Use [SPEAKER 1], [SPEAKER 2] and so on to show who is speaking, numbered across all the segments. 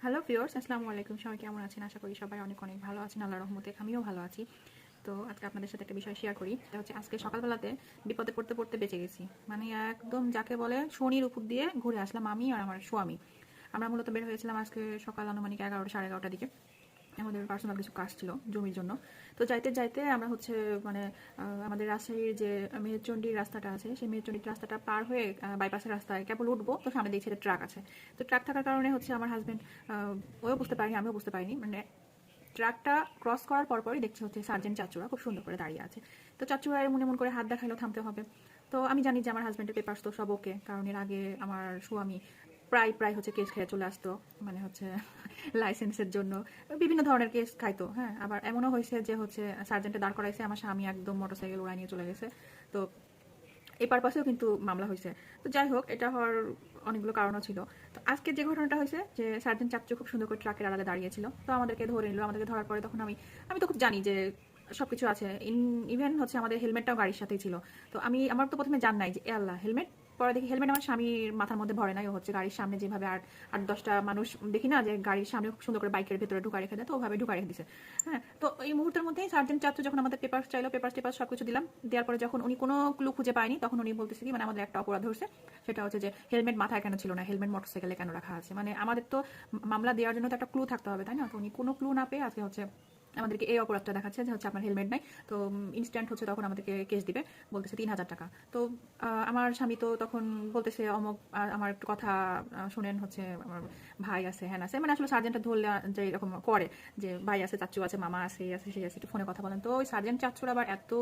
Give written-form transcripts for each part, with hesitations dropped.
[SPEAKER 1] Hello viewers, আসসালামু আলাইকুম। সবাই কেমন আছেন? আশা করি সবাই অনেক অনেক ভালো আছেন আল্লাহর রহমতে। আমিও ভালো আছি। তো আজকে আপনাদের সাথে একটা বিষয় শেয়ার করি। এটা হচ্ছে আজকে সকালবেলাতে বিপদে পড়তে পড়তে বেঁচে গেছি। মানে একদম যাকে বলে শনির উপর দিয়ে ঘুরে আসলাম আমি আর আমার স্বামী। আমরা মূলত বের হয়েছিলাম আজকে সকাল আনুমানিক 11টা সাড়ে 11টার দিকে। আমাদের পার্সোনাল কিছু কাজ ছিল জমির জন্য। তো যাইতে যাইতে আমরা হচ্ছে মানে আমাদের রাজশাহীর যে মেহেরচণ্ডীর রাস্তাটা আছে, সেই মেহেরচণ্ডীর রাস্তাটা পার হয়ে বাইপাসের রাস্তায় কেবল উঠবো, তো সামনে দেখছি একটা ট্রাক আছে। তো ট্রাক থাকার কারণে হচ্ছে আমার হাজব্যান্ড ওও বুঝতে পারিনি, আমিও বুঝতে পারিনি। মানে ট্রাকটা ক্রস করার পরপরই দেখছি হচ্ছে সার্জেন্ট চাচুরা খুব সুন্দর করে দাঁড়িয়ে আছে। তো চাচুরা এমন এমন করে হাত দেখাইলো থামতে হবে। তো আমি জানি যে আমার হাজব্যান্ডের পেপারস তো সব ওকে, কারণ এর আগে আমার স্বামী প্রায় প্রায় হচ্ছে কেস খেয়ে চলে আসতো, মানে হচ্ছে লাইসেন্সের জন্য বিভিন্ন ধরনের কেস খাইতো। হ্যাঁ, আবার এমনও হয়েছে যে হচ্ছে সার্জেন্টে দাঁড় করাইছে, আমার স্বামী একদম মোটরসাইকেল উড়াই নিয়ে চলে গেছে। তো এই পারপাসেও কিন্তু মামলা হয়েছে। তো যাই হোক, এটা হওয়ার অনেকগুলো কারণও ছিল। তো আজকে যে ঘটনাটা হয়েছে যে সার্জেন্ট চাচ্চু খুব সুন্দর করে ট্রাকের আড়ালে দাঁড়িয়েছিল, তো আমাদেরকে ধরে নিল। আমাদেরকে ধরার পরে তখন আমি তো খুব জানি যে সবকিছু আছে, ইভেন হচ্ছে আমাদের হেলমেটটাও গাড়ির সাথেই ছিল। তো আমার তো প্রথমে জান নাই যে এ আল্লাহ, হেলমেট। পরে দেখি হেলমেট আমার স্বামীর মাথার মধ্যে ভরে নাই, ও হচ্ছে গাড়ির সামনে যেভাবে আট আট দশটা মানুষ দেখি না যে গাড়ির সামনে খুব সুন্দর করে বাইকের ভেতরে ঢুকা রেখে দেয়, তো ওভাবে ঢুকা রেখে দিছে। হ্যাঁ, তো এই মুহূর্তের মধ্যেই সার্জেন্ট চাচ্চু যখন আমাদের পেপার চাইলো, পেপার টেপার সবকিছু দিলাম। দেওয়ার পরে যখন উনি কোনো ক্লু খুঁজে পায়নি, তখন উনি বলতেছে কি, মানে আমাদের একটা অপরাধ ধরছে। সেটা হচ্ছে যে হেলমেট মাথায় কেন ছিল না, হেলমেট মোটরসাইকেলে কেন রাখা আছে। মানে আমাদের তো মামলা দেওয়ার জন্য তো একটা ক্লু থাকতে হবে, তাই না? তো উনি কোনো ক্লু না পেয়ে আজকে হচ্ছে আমাদেরকে এই অপরাধটা দেখাচ্ছে যে হচ্ছে আপনার হেলমেট নাই। তো ইনস্ট্যান্ট হচ্ছে তখন আমাদেরকে কেস দিবে, বলতেছে 3,000 টাকা। তো আমার স্বামী তো তখন বলতেছে অমুক, আমার একটু কথা শুনেন, হচ্ছে আমার ভাই আছে, হ্যান আছে, মানে আসলে সার্জেন্টটা ধরলে যে এরকম করে যে ভাই আছে, চাচু আছে, মামা আছে, এই আছে, সেই আছে, একটু ফোনে কথা বলেন। তো ওই সার্জেন্ট চাচুর আবার এত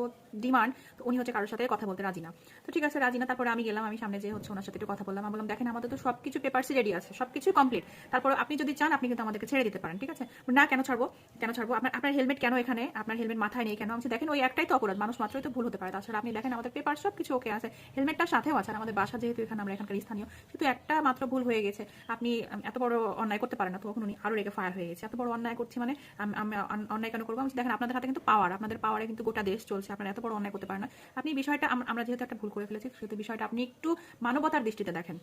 [SPEAKER 1] ডিমান্ড, তো উনি হচ্ছে কারোর সাথে কথা বলতে রাজি না। তো ঠিক আছে, রাজি না। তারপরে আমি গেলাম, আমি সামনে যে হচ্ছে ওনার সাথে একটু কথা বললাম। আমি বললাম দেখেন, আমাদের তো সবকিছু পেপারসই রেডি আছে, সবকিছু কমপ্লিট। তারপর আপনি যদি চান আপনি কিন্তু আমাদেরকে ছেড়ে দিতে পারেন, ঠিক আছে? না, কেন ছাড়বো, কেন ছাড়বো? আপনার হেলমেট কেন এখানে, আপনার হেলমেট মাথায় নেই কেন? আমি দেখেন ওই একটাই তো অপরাধ, মানুষ মাত্রই তো ভুল হতে পারে। তাছাড়া আপনি দেখেন আমাদের পেপার সব কিছু ওকে আছে, হেলমেটটার সাথেও আছে। আর আমাদের বাসা যেহেতু এখানে, আমরা এখানকার স্থানীয়, কিন্তু একটা মাত্র ভুল হয়ে গেছে। আপনি এত বড় অন্যায় করতে পারেন না। তখন উনি আরো রেগে ফায়ার হয়ে গেছে, এত বড় অন্যায় করছি মানে আমি অন্যায় কেন করবো? আমি দেখেন আপনাদের হাতে কিন্তু পাওয়ার, আপনাদের পাওয়ারে কিন্তু গোটা দেশ চলছে, আপনারা এত বড় অন্যায় করতে পারেন না। আপনি বিষয়টা, আমরা যেহেতু একটা ভুল করে ফেলেছি, সেহেতু বিষয়টা আপনি একটু মানবতার দৃষ্টিতে দেখেন।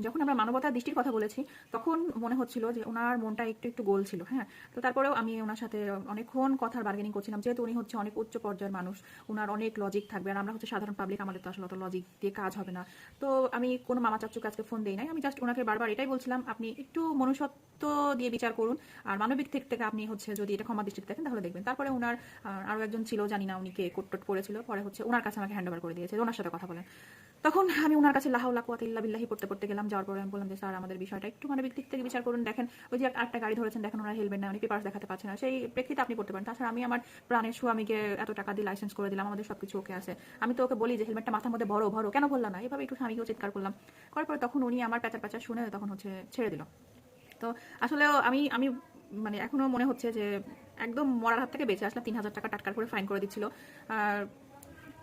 [SPEAKER 1] যখন আমরা মানবতার দৃষ্টির কথা বলেছি, তখন মনে হচ্ছিল যে ওনার মনটা একটু একটু গোল ছিল। হ্যাঁ, তো তারপরেও আমি ওনার সাথে অনেকক্ষণ কথার বার্গেনিং করছিলাম, যেহেতু উনি হচ্ছে অনেক উচ্চ পর্যায়ের মানুষ, ওনার অনেক লজিক থাকবে। আর আমরা হচ্ছে সাধারণ পাবলিক, আমাদের তো আসলে অত লজিক দিয়ে কাজ হবে না। তো আমি কোনো মামা চাচ্চুকে আজকে ফোন দিই নাই, আমি জাস্ট ওনাকে বারবার এটাই বলছিলাম, আপনি একটু মনুষ্যত্ব দিয়ে বিচার করুন, আর মানবিক দিক থেকে আপনি হচ্ছে যদি এটা ক্ষমা দৃষ্টিতে দেখেন তাহলে দেখবেন। তারপরে ওনার আরও একজন ছিল, জানি না উনি কে, কোট করেছিল, পরে হচ্ছে ওনার কাছে আমাকে হ্যান্ড ওভার করে দিয়েছে, ওনার সাথে কথা বলেন। তখন আমি ওনার কাছে লা হাওলা কুওয়াতা ইল্লা বিল্লাহি পড়তে পড়তে গেলাম। যাওয়ার পরে আমি বললাম যে স্যার, আমাদের বিষয়টা একটু মানবিক দিক থেকে বিচার করুন। দেখেন ওই যে আরেকটা গাড়ি ধরেছেন, দেখেন ওনার হেলমেট নাই, উনি পেপারস দেখাতে পারছে না, সেই প্রেক্ষিতে আপনি করতে পারেন। তাছাড়া আমি আমার প্রাণের স্বামীকে এত টাকা দিয়ে লাইসেন্স করে দিলাম, আমাদের সবকিছু ওকে আছে। আমি তো ওকে বলি যে হেলমেটটা মাথার মধ্যে ভরো ভরো, কেন বললাম না? এভাবে একটু স্বামীকেও চিৎকার করলাম। করার পরে তখন উনি আমার প্যাচার প্যাচার শুনে তখন হচ্ছে ছেড়ে দিল। তো আসলেও আমি আমি মানে এখনো মনে হচ্ছে যে একদম মরার হাত থেকে বেঁচে আসলাম। 3,000 টাকা টাটকার করে ফাইন করে দিচ্ছিল। আর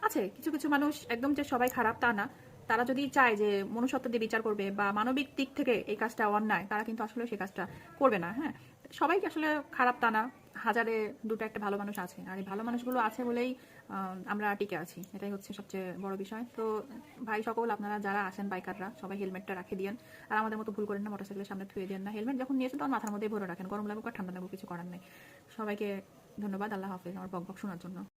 [SPEAKER 1] আছে কিছু কিছু মানুষ, একদম যে সবাই খারাপ তা না। তারা যদি চায় যে মনুষ্যত্ব দিয়ে বিচার করবে বা মানবিক দিক থেকে এই কাজটা অন্যায়, তারা কিন্তু আসলে সেই কাজটা করবে না। হ্যাঁ, সবাই আসলে খারাপ তা না, হাজারে দুটো একটা ভালো মানুষ আছে। আর এই ভালো মানুষগুলো আছে বলেই আমরা টিকে আছি, এটাই হচ্ছে সবচেয়ে বড় বিষয়। তো ভাই সকল, আপনারা যারা আসেন বাইকাররা, সবাই হেলমেটটা রাখে দিয়েন। আর আমাদের মতো ভুল করেন না, মোটরসাইকেলের সামনে থুয়ে দেন না। হেলমেট যখন নিয়েছেন তখন মাথার মধ্যে ভরে রাখেন, গরম লাগুক আর ঠান্ডা লাগুক কিছু করার নেই। সবাইকে ধন্যবাদ। আল্লাহ হাফেজ আমার বকবক শোনার জন্য।